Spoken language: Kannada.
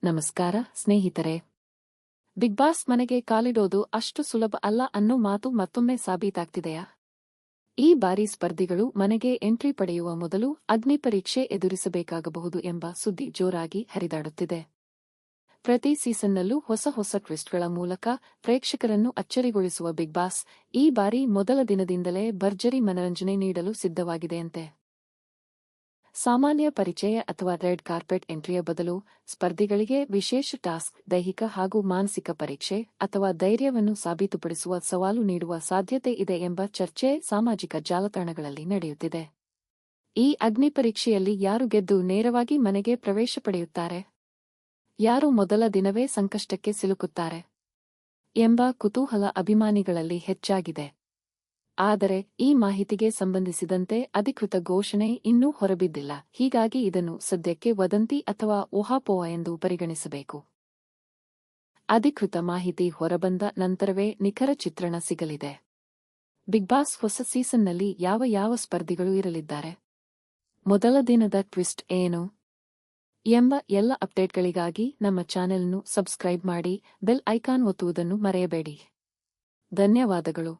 ನಮಸ್ಕಾರ ಸ್ನೇಹಿತರೆ. ಬಿಗ್ ಬಾಸ್ ಮನೆಗೆ ಕಾಲಿಡೋದು ಅಷ್ಟು ಸುಲಭ ಅಲ್ಲ ಅನ್ನೋ ಮಾತು ಮತ್ತೊಮ್ಮೆ ಸಾಬೀತಾಗ್ತಿದೆಯಾ? ಈ ಬಾರಿ ಸ್ಪರ್ಧಿಗಳು ಮನೆಗೆ ಎಂಟ್ರಿ ಪಡೆಯುವ ಮೊದಲು ಅಗ್ನಿ ಪರೀಕ್ಷೆ ಎದುರಿಸಬೇಕಾಗಬಹುದು ಎಂಬ ಸುದ್ದಿ ಜೋರಾಗಿ ಹರಿದಾಡುತ್ತಿದೆ. ಪ್ರತಿ ಸೀಸನ್ನಲ್ಲೂ ಹೊಸ ಟ್ವಿಸ್ಟ್ಗಳ ಮೂಲಕ ಪ್ರೇಕ್ಷಕರನ್ನು ಅಚ್ಚರಿಗೊಳಿಸುವ ಬಿಗ್ ಬಾಸ್ ಈ ಬಾರಿ ಮೊದಲ ದಿನದಿಂದಲೇ ಭರ್ಜರಿ ಮನರಂಜನೆ ನೀಡಲು ಸಿದ್ಧವಾಗಿದೆಯಂತೆ. ಸಾಮಾನ್ಯ ಪರಿಚಯ ಅಥವಾ ರೆಡ್ ಕಾರ್ಪೆಟ್ ಎಂಟ್ರಿಯ ಬದಲು ಸ್ಪರ್ಧಿಗಳಿಗೆ ವಿಶೇಷ ಟಾಸ್ಕ್, ದೈಹಿಕ ಹಾಗೂ ಮಾನಸಿಕ ಪರೀಕ್ಷೆ ಅಥವಾ ಧೈರ್ಯವನ್ನು ಸಾಬೀತುಪಡಿಸುವ ಸವಾಲು ನೀಡುವ ಸಾಧ್ಯತೆ ಇದೆ ಎಂಬ ಚರ್ಚೆ ಸಾಮಾಜಿಕ ಜಾಲತಾಣಗಳಲ್ಲಿ ನಡೆಯುತ್ತಿದೆ. ಈ ಅಗ್ನಿ ಪರೀಕ್ಷೆಯಲ್ಲಿ ಯಾರು ಗೆದ್ದು ನೇರವಾಗಿ ಮನೆಗೆ ಪ್ರವೇಶ ಪಡೆಯುತ್ತಾರೆ, ಯಾರು ಮೊದಲ ದಿನವೇ ಸಂಕಷ್ಟಕ್ಕೆ ಸಿಲುಕುತ್ತಾರೆ ಎಂಬ ಕುತೂಹಲ ಅಭಿಮಾನಿಗಳಲ್ಲಿ ಹೆಚ್ಚಾಗಿದೆ. ಆದರೆ ಈ ಮಾಹಿತಿಗೆ ಸಂಬಂಧಿಸಿದಂತೆ ಅಧಿಕೃತ ಘೋಷಣೆ ಇನ್ನೂ ಹೊರಬಿದ್ದಿಲ್ಲ. ಹೀಗಾಗಿ ಇದನ್ನು ಸದ್ಯಕ್ಕೆ ವದಂತಿ ಅಥವಾ ಊಹಾಪೋಹ ಎಂದು ಪರಿಗಣಿಸಬೇಕು. ಅಧಿಕೃತ ಮಾಹಿತಿ ಹೊರಬಂದ ನಂತರವೇ ನಿಖರ ಚಿತ್ರಣ ಸಿಗಲಿದೆ. ಬಿಗ್ ಬಾಸ್ ಹೊಸ ಸೀಸನ್ನಲ್ಲಿ ಯಾವ ಸ್ಪರ್ಧಿಗಳು ಇರಲಿದ್ದಾರೆ, ಮೊದಲ ದಿನದ ಟ್ವಿಸ್ಟ್ ಏನು ಎಂಬ ಎಲ್ಲ ಅಪ್ಡೇಟ್ಗಳಿಗಾಗಿ ನಮ್ಮ ಚಾನೆಲ್ನ್ನು ಸಬ್ಸ್ಕ್ರೈಬ್ ಮಾಡಿ, ಬೆಲ್ ಐಕಾನ್ ಒತ್ತುವುದನ್ನು ಮರೆಯಬೇಡಿ. ಧನ್ಯವಾದಗಳು.